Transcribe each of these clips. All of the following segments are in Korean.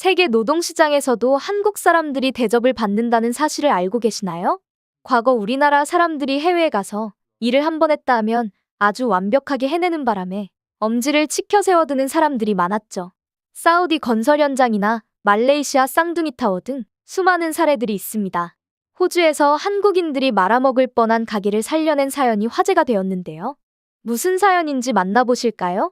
세계 노동시장에서도 한국 사람들이 대접을 받는다는 사실을 알고 계시나요? 과거 우리나라 사람들이 해외에 가서 일을 한 번 했다 하면 아주 완벽하게 해내는 바람에 엄지를 치켜 세워두는 사람들이 많았죠. 사우디 건설 현장이나 말레이시아 쌍둥이타워 등 수많은 사례들이 있습니다. 호주에서 한국인들이 말아먹을 뻔한 가게를 살려낸 사연이 화제가 되었는데요. 무슨 사연인지 만나보실까요?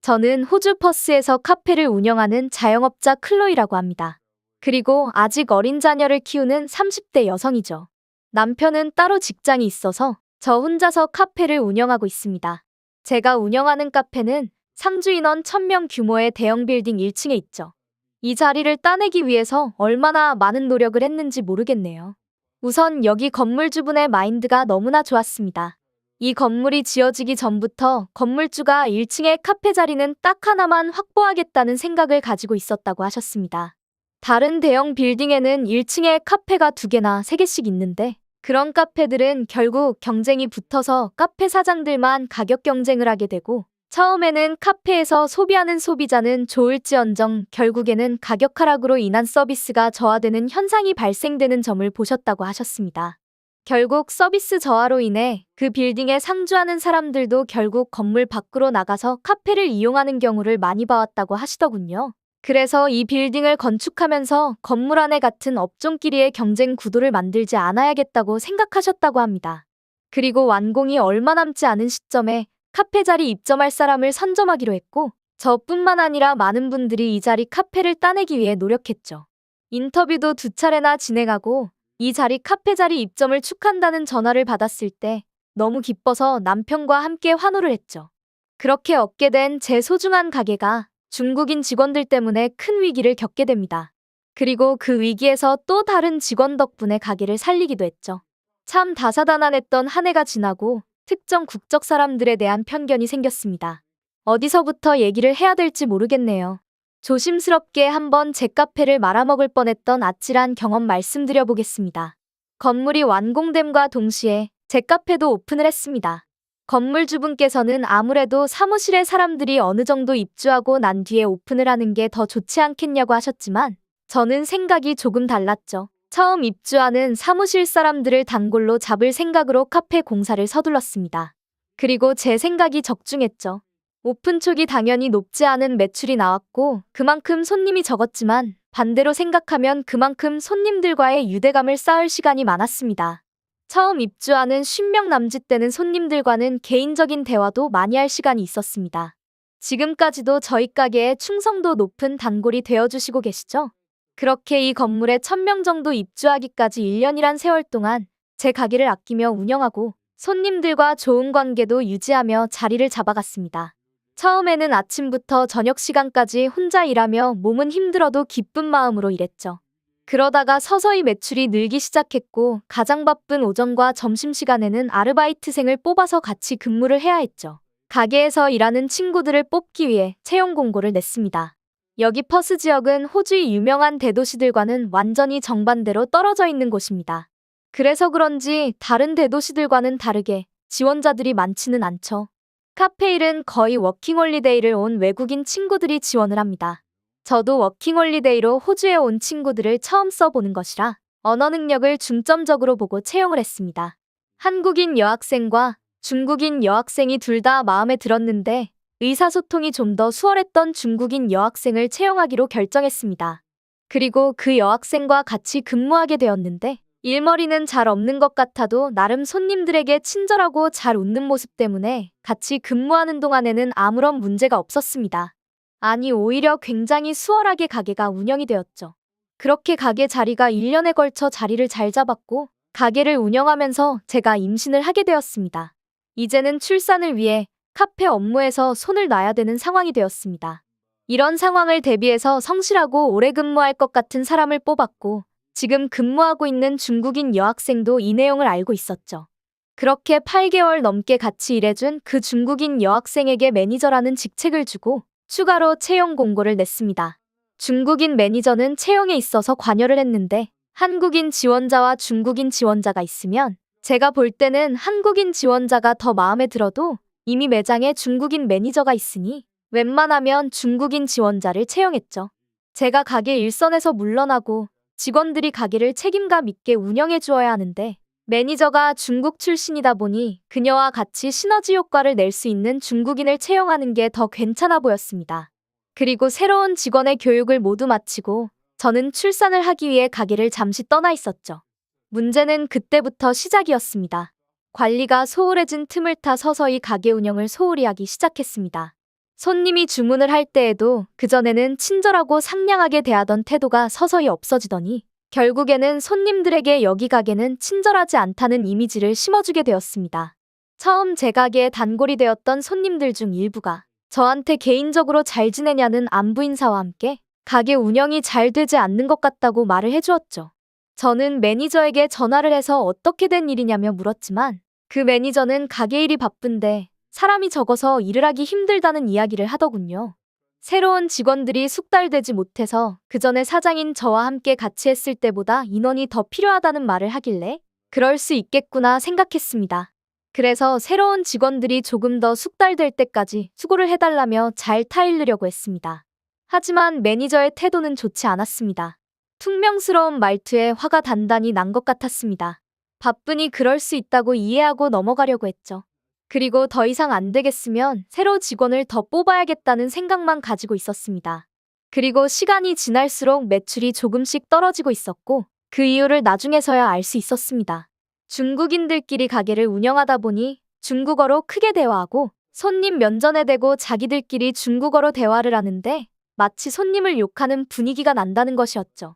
저는 호주 퍼스에서 카페를 운영하는 자영업자 클로이라고 합니다. 그리고 아직 어린 자녀를 키우는 30대 여성이죠. 남편은 따로 직장이 있어서 저 혼자서 카페를 운영하고 있습니다. 제가 운영하는 카페는 상주 인원 1000명 규모의 대형 빌딩 1층에 있죠. 이 자리를 따내기 위해서 얼마나 많은 노력을 했는지 모르겠네요. 우선 여기 건물 주분의 마인드가 너무나 좋았습니다. 이 건물이 지어지기 전부터 건물주가 1층에 카페 자리는 딱 하나만 확보하겠다는 생각을 가지고 있었다고 하셨습니다. 다른 대형 빌딩에는 1층에 카페가 2개나 3개씩 있는데 그런 카페들은 결국 경쟁이 붙어서 카페 사장들만 가격 경쟁을 하게 되고 처음에는 카페에서 소비하는 소비자는 좋을지언정 결국에는 가격 하락으로 인한 서비스가 저하되는 현상이 발생되는 점을 보셨다고 하셨습니다. 결국 서비스 저하로 인해 그 빌딩에 상주하는 사람들도 결국 건물 밖으로 나가서 카페를 이용하는 경우를 많이 봐왔다고 하시더군요. 그래서 이 빌딩을 건축하면서 건물 안에 같은 업종끼리의 경쟁 구도를 만들지 않아야겠다고 생각하셨다고 합니다. 그리고 완공이 얼마 남지 않은 시점에 카페 자리 입점할 사람을 선점하기로 했고 저뿐만 아니라 많은 분들이 이 자리 카페를 따내기 위해 노력했죠. 인터뷰도 2차례나 진행하고 이 자리 카페 자리 입점을 축한다는 전화를 받았을 때 너무 기뻐서 남편과 함께 환호를 했죠. 그렇게 얻게 된 제 소중한 가게가 중국인 직원들 때문에 큰 위기를 겪게 됩니다. 그리고 그 위기에서 또 다른 직원 덕분에 가게를 살리기도 했죠. 참 다사다난했던 한 해가 지나고 특정 국적 사람들에 대한 편견이 생겼습니다. 어디서부터 얘기를 해야 될지 모르겠네요. 조심스럽게 한번 제 카페를 말아먹을 뻔했던 아찔한 경험 말씀드려 보겠습니다. 건물이 완공됨과 동시에 제 카페도 오픈을 했습니다. 건물 주분께서는 아무래도 사무실에 사람들이 어느 정도 입주하고 난 뒤에 오픈을 하는 게 더 좋지 않겠냐고 하셨지만 저는 생각이 조금 달랐죠. 처음 입주하는 사무실 사람들을 단골로 잡을 생각으로 카페 공사를 서둘렀습니다. 그리고 제 생각이 적중했죠. 오픈 초기 당연히 높지 않은 매출이 나왔고 그만큼 손님이 적었지만 반대로 생각하면 그만큼 손님들과의 유대감을 쌓을 시간이 많았습니다. 처음 입주하는 50명 남짓되는 손님들과는 개인적인 대화도 많이 할 시간이 있었습니다. 지금까지도 저희 가게에 충성도 높은 단골이 되어주시고 계시죠? 그렇게 이 건물에 1000명 정도 입주하기까지 1년이란 세월 동안 제 가게를 아끼며 운영하고 손님들과 좋은 관계도 유지하며 자리를 잡아갔습니다. 처음에는 아침부터 저녁 시간까지 혼자 일하며 몸은 힘들어도 기쁜 마음으로 일했죠. 그러다가 서서히 매출이 늘기 시작했고 가장 바쁜 오전과 점심시간에는 아르바이트생을 뽑아서 같이 근무를 해야 했죠. 가게에서 일하는 친구들을 뽑기 위해 채용 공고를 냈습니다. 여기 퍼스 지역은 호주의 유명한 대도시들과는 완전히 정반대로 떨어져 있는 곳입니다. 그래서 그런지 다른 대도시들과는 다르게 지원자들이 많지는 않죠. 카페 일은 거의 워킹홀리데이를 온 외국인 친구들이 지원을 합니다. 저도 워킹홀리데이로 호주에 온 친구들을 처음 써보는 것이라 언어 능력을 중점적으로 보고 채용을 했습니다. 한국인 여학생과 중국인 여학생이 둘 다 마음에 들었는데 의사소통이 좀 더 수월했던 중국인 여학생을 채용하기로 결정했습니다. 그리고 그 여학생과 같이 근무하게 되었는데 일머리는 잘 없는 것 같아도 나름 손님들에게 친절하고 잘 웃는 모습 때문에 같이 근무하는 동안에는 아무런 문제가 없었습니다. 아니 오히려 굉장히 수월하게 가게가 운영이 되었죠. 그렇게 가게 자리가 1년에 걸쳐 자리를 잘 잡았고 가게를 운영하면서 제가 임신을 하게 되었습니다. 이제는 출산을 위해 카페 업무에서 손을 놔야 되는 상황이 되었습니다. 이런 상황을 대비해서 성실하고 오래 근무할 것 같은 사람을 뽑았고 지금 근무하고 있는 중국인 여학생도 이 내용을 알고 있었죠. 그렇게 8개월 넘게 같이 일해준 그 중국인 여학생에게 매니저라는 직책을 주고 추가로 채용 공고를 냈습니다. 중국인 매니저는 채용에 있어서 관여를 했는데 한국인 지원자와 중국인 지원자가 있으면 제가 볼 때는 한국인 지원자가 더 마음에 들어도 이미 매장에 중국인 매니저가 있으니 웬만하면 중국인 지원자를 채용했죠. 제가 가게 일선에서 물러나고 직원들이 가게를 책임감 있게 운영해 주어야 하는데 매니저가 중국 출신이다 보니 그녀와 같이 시너지 효과를 낼 수 있는 중국인을 채용하는 게 더 괜찮아 보였습니다. 그리고 새로운 직원의 교육을 모두 마치고 저는 출산을 하기 위해 가게를 잠시 떠나 있었죠. 문제는 그때부터 시작이었습니다. 관리가 소홀해진 틈을 타 서서히 가게 운영을 소홀히 하기 시작했습니다. 손님이 주문을 할 때에도 그전에는 친절하고 상냥하게 대하던 태도가 서서히 없어지더니 결국에는 손님들에게 여기 가게는 친절하지 않다는 이미지를 심어주게 되었습니다. 처음 제 가게에 단골이 되었던 손님들 중 일부가 저한테 개인적으로 잘 지내냐는 안부 인사와 함께 가게 운영이 잘 되지 않는 것 같다고 말을 해주었죠. 저는 매니저에게 전화를 해서 어떻게 된 일이냐며 물었지만 그 매니저는 가게 일이 바쁜데 사람이 적어서 일을 하기 힘들다는 이야기를 하더군요. 새로운 직원들이 숙달되지 못해서 그전에 사장인 저와 함께 같이 했을 때보다 인원이 더 필요하다는 말을 하길래 그럴 수 있겠구나 생각했습니다. 그래서 새로운 직원들이 조금 더 숙달될 때까지 수고를 해달라며 잘 타일르려고 했습니다. 하지만 매니저의 태도는 좋지 않았습니다. 퉁명스러운 말투에 화가 단단히 난 것 같았습니다. 바쁘니 그럴 수 있다고 이해하고 넘어가려고 했죠. 그리고 더 이상 안 되겠으면 새로 직원을 더 뽑아야겠다는 생각만 가지고 있었습니다. 그리고 시간이 지날수록 매출이 조금씩 떨어지고 있었고 그 이유를 나중에서야 알 수 있었습니다. 중국인들끼리 가게를 운영하다 보니 중국어로 크게 대화하고 손님 면전에 대고 자기들끼리 중국어로 대화를 하는데 마치 손님을 욕하는 분위기가 난다는 것이었죠.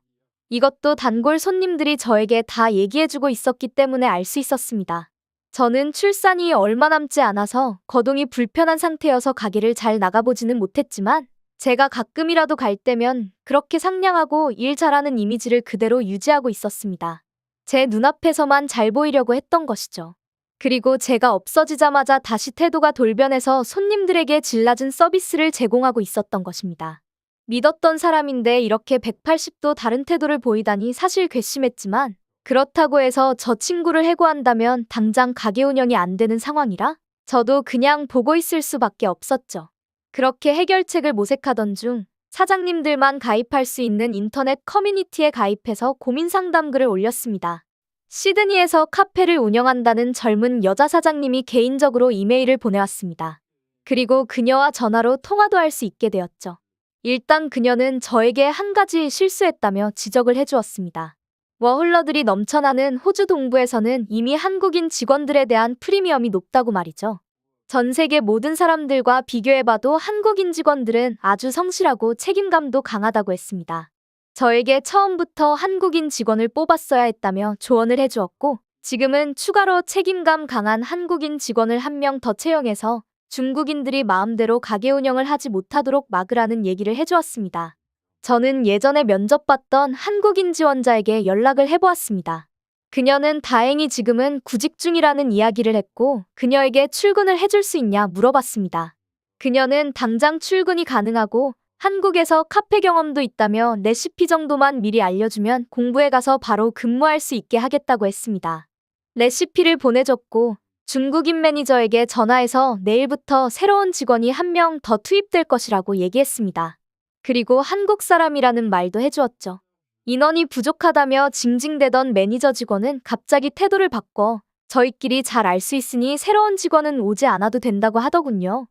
이것도 단골 손님들이 저에게 다 얘기해주고 있었기 때문에 알 수 있었습니다. 저는 출산이 얼마 남지 않아서 거동이 불편한 상태여서 가게를 잘 나가보지는 못했지만 제가 가끔이라도 갈 때면 그렇게 상냥하고 일 잘하는 이미지를 그대로 유지하고 있었습니다. 제 눈앞에서만 잘 보이려고 했던 것이죠. 그리고 제가 없어지자마자 다시 태도가 돌변해서 손님들에게 질 낮은 서비스를 제공하고 있었던 것입니다. 믿었던 사람인데 이렇게 180도 다른 태도를 보이다니 사실 괘씸했지만 그렇다고 해서 저 친구를 해고한다면 당장 가게 운영이 안 되는 상황이라 저도 그냥 보고 있을 수밖에 없었죠. 그렇게 해결책을 모색하던 중 사장님들만 가입할 수 있는 인터넷 커뮤니티에 가입해서 고민 상담글을 올렸습니다. 시드니에서 카페를 운영한다는 젊은 여자 사장님이 개인적으로 이메일을 보내왔습니다. 그리고 그녀와 전화로 통화도 할 수 있게 되었죠. 일단 그녀는 저에게 한 가지 실수했다며 지적을 해주었습니다. 워홀러들이 넘쳐나는 호주 동부에서는 이미 한국인 직원들에 대한 프리미엄이 높다고 말이죠. 전 세계 모든 사람들과 비교해봐도 한국인 직원들은 아주 성실하고 책임감도 강하다고 했습니다. 저에게 처음부터 한국인 직원을 뽑았어야 했다며 조언을 해주었고 지금은 추가로 책임감 강한 한국인 직원을 한 명 더 채용해서 중국인들이 마음대로 가게 운영을 하지 못하도록 막으라는 얘기를 해주었습니다. 저는 예전에 면접봤던 한국인 지원자에게 연락을 해보았습니다. 그녀는 다행히 지금은 구직 중이라는 이야기를 했고 그녀에게 출근을 해줄 수 있냐 물어봤습니다. 그녀는 당장 출근이 가능하고 한국에서 카페 경험도 있다며 레시피 정도만 미리 알려주면 공부해 가서 바로 근무할 수 있게 하겠다고 했습니다. 레시피를 보내줬고 중국인 매니저에게 전화해서 내일부터 새로운 직원이 한 명 더 투입될 것이라고 얘기했습니다. 그리고 한국 사람이라는 말도 해주었죠. 인원이 부족하다며 징징대던 매니저 직원은 갑자기 태도를 바꿔 저희끼리 잘 알 수 있으니 새로운 직원은 오지 않아도 된다고 하더군요.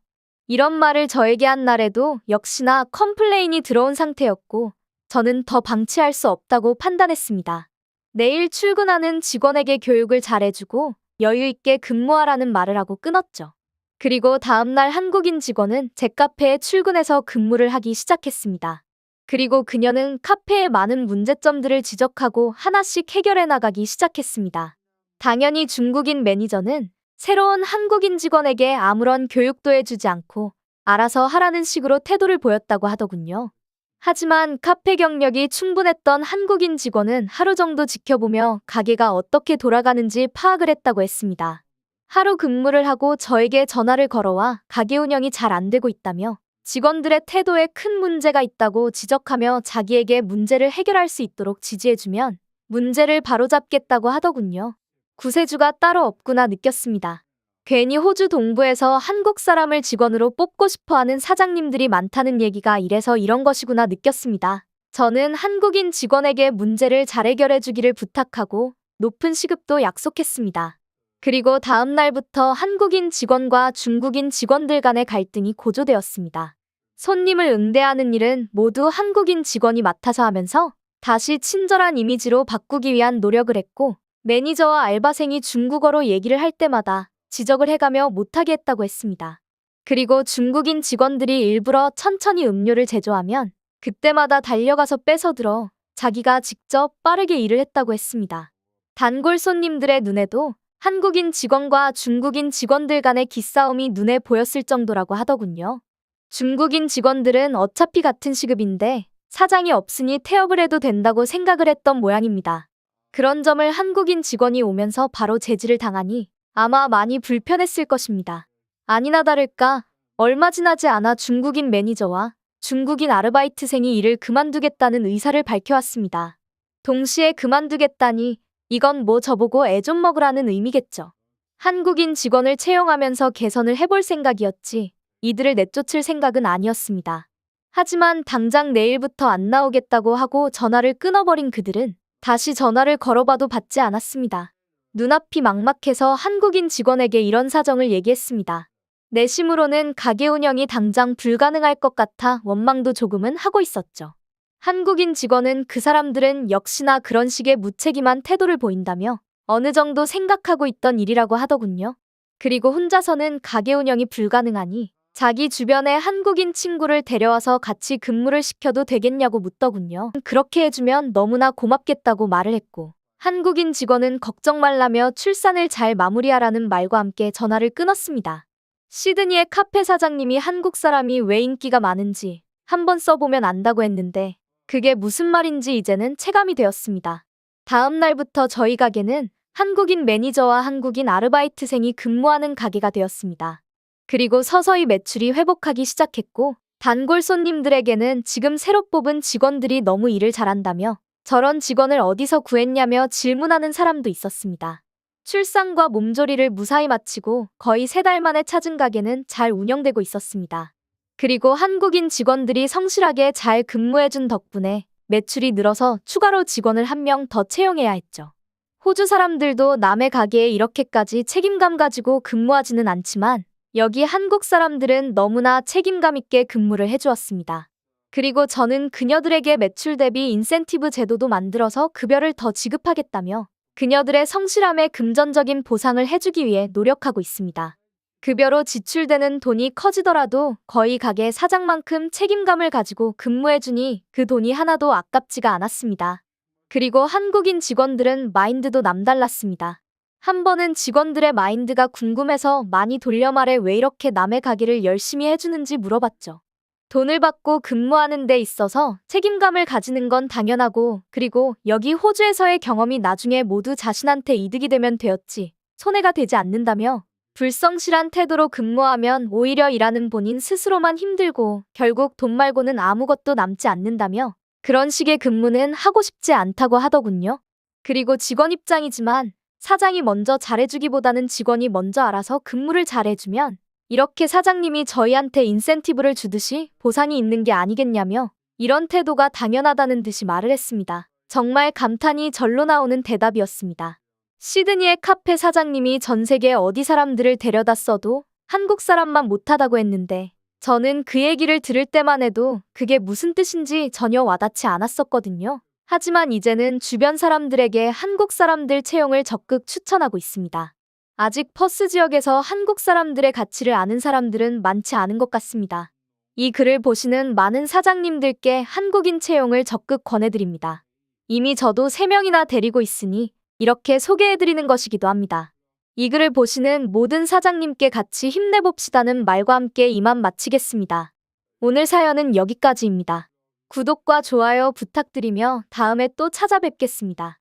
이런 말을 저에게 한 날에도 역시나 컴플레인이 들어온 상태였고 저는 더 방치할 수 없다고 판단했습니다. 내일 출근하는 직원에게 교육을 잘해주고 여유 있게 근무하라는 말을 하고 끊었죠. 그리고 다음날 한국인 직원은 제 카페에 출근해서 근무를 하기 시작했습니다. 그리고 그녀는 카페의 많은 문제점들을 지적하고 하나씩 해결해 나가기 시작했습니다. 당연히 중국인 매니저는 새로운 한국인 직원에게 아무런 교육도 해주지 않고 알아서 하라는 식으로 태도를 보였다고 하더군요. 하지만 카페 경력이 충분했던 한국인 직원은 하루 정도 지켜보며 가게가 어떻게 돌아가는지 파악을 했다고 했습니다. 하루 근무를 하고 저에게 전화를 걸어와 가게 운영이 잘 안 되고 있다며 직원들의 태도에 큰 문제가 있다고 지적하며 자기에게 문제를 해결할 수 있도록 지지해주면 문제를 바로잡겠다고 하더군요. 구세주가 따로 없구나 느꼈습니다. 괜히 호주 동부에서 한국 사람을 직원으로 뽑고 싶어하는 사장님들이 많다는 얘기가 이래서 이런 것이구나 느꼈습니다. 저는 한국인 직원에게 문제를 잘 해결해 주기를 부탁하고 높은 시급도 약속했습니다. 그리고 다음 날부터 한국인 직원과 중국인 직원들 간의 갈등이 고조되었습니다. 손님을 응대하는 일은 모두 한국인 직원이 맡아서 하면서 다시 친절한 이미지로 바꾸기 위한 노력을 했고, 매니저와 알바생이 중국어로 얘기를 할 때마다 지적을 해가며 못하게 했다고 했습니다. 그리고 중국인 직원들이 일부러 천천히 음료를 제조하면 그때마다 달려가서 뺏어들어 자기가 직접 빠르게 일을 했다고 했습니다. 단골 손님들의 눈에도 한국인 직원과 중국인 직원들 간의 기싸움이 눈에 보였을 정도라고 하더군요. 중국인 직원들은 어차피 같은 시급인데 사장이 없으니 태업을 해도 된다고 생각을 했던 모양입니다. 그런 점을 한국인 직원이 오면서 바로 제지를 당하니 아마 많이 불편했을 것입니다. 아니나 다를까 얼마 지나지 않아 중국인 매니저와 중국인 아르바이트생이 일을 그만두겠다는 의사를 밝혀왔습니다. 동시에 그만두겠다니 이건 뭐 저보고 애 좀 먹으라는 의미겠죠. 한국인 직원을 채용하면서 개선을 해볼 생각이었지 이들을 내쫓을 생각은 아니었습니다. 하지만 당장 내일부터 안 나오겠다고 하고 전화를 끊어버린 그들은 다시 전화를 걸어봐도 받지 않았습니다. 눈앞이 막막해서 한국인 직원에게 이런 사정을 얘기했습니다. 내심으로는 가게 운영이 당장 불가능할 것 같아 원망도 조금은 하고 있었죠. 한국인 직원은 그 사람들은 역시나 그런 식의 무책임한 태도를 보인다며 어느 정도 생각하고 있던 일이라고 하더군요. 그리고 혼자서는 가게 운영이 불가능하니 자기 주변에 한국인 친구를 데려와서 같이 근무를 시켜도 되겠냐고 묻더군요. 그렇게 해주면 너무나 고맙겠다고 말을 했고, 한국인 직원은 걱정 말라며 출산을 잘 마무리하라는 말과 함께 전화를 끊었습니다. 시드니의 카페 사장님이 한국 사람이 왜 인기가 많은지 한번 써보면 안다고 했는데 그게 무슨 말인지 이제는 체감이 되었습니다. 다음 날부터 저희 가게는 한국인 매니저와 한국인 아르바이트생이 근무하는 가게가 되었습니다. 그리고 서서히 매출이 회복하기 시작했고, 단골 손님들에게는 지금 새로 뽑은 직원들이 너무 일을 잘한다며 저런 직원을 어디서 구했냐며 질문하는 사람도 있었습니다. 출산과 몸조리를 무사히 마치고 거의 3달 만에 찾은 가게는 잘 운영되고 있었습니다. 그리고 한국인 직원들이 성실하게 잘 근무해준 덕분에 매출이 늘어서 추가로 직원을 1명 더 채용해야 했죠. 호주 사람들도 남의 가게에 이렇게까지 책임감 가지고 근무하지는 않지만 여기 한국 사람들은 너무나 책임감 있게 근무를 해주었습니다. 그리고 저는 그녀들에게 매출 대비 인센티브 제도도 만들어서 급여를 더 지급하겠다며 그녀들의 성실함에 금전적인 보상을 해주기 위해 노력하고 있습니다. 급여로 지출되는 돈이 커지더라도 거의 가게 사장만큼 책임감을 가지고 근무해주니 그 돈이 하나도 아깝지가 않았습니다. 그리고 한국인 직원들은 마인드도 남달랐습니다. 한 번은 직원들의 마인드가 궁금해서 많이 돌려 말해 왜 이렇게 남의 가게를 열심히 해주는지 물어봤죠. 돈을 받고 근무하는 데 있어서 책임감을 가지는 건 당연하고, 그리고 여기 호주에서의 경험이 나중에 모두 자신한테 이득이 되면 되었지 손해가 되지 않는다며 불성실한 태도로 근무하면 오히려 일하는 본인 스스로만 힘들고 결국 돈 말고는 아무것도 남지 않는다며 그런 식의 근무는 하고 싶지 않다고 하더군요. 그리고 직원 입장이지만 사장이 먼저 잘해주기보다는 직원이 먼저 알아서 근무를 잘해주면 이렇게 사장님이 저희한테 인센티브를 주듯이 보상이 있는 게 아니겠냐며 이런 태도가 당연하다는 듯이 말을 했습니다. 정말 감탄이 절로 나오는 대답이었습니다. 시드니의 카페 사장님이 전 세계 어디 사람들을 데려다 써도 한국 사람만 못하다고 했는데 저는 그 얘기를 들을 때만 해도 그게 무슨 뜻인지 전혀 와닿지 않았었거든요. 하지만 이제는 주변 사람들에게 한국 사람들 채용을 적극 추천하고 있습니다. 아직 퍼스 지역에서 한국 사람들의 가치를 아는 사람들은 많지 않은 것 같습니다. 이 글을 보시는 많은 사장님들께 한국인 채용을 적극 권해드립니다. 이미 저도 3명이나 데리고 있으니 이렇게 소개해드리는 것이기도 합니다. 이 글을 보시는 모든 사장님께 같이 힘내봅시다는 말과 함께 이만 마치겠습니다. 오늘 사연은 여기까지입니다. 구독과 좋아요 부탁드리며 다음에 또 찾아뵙겠습니다.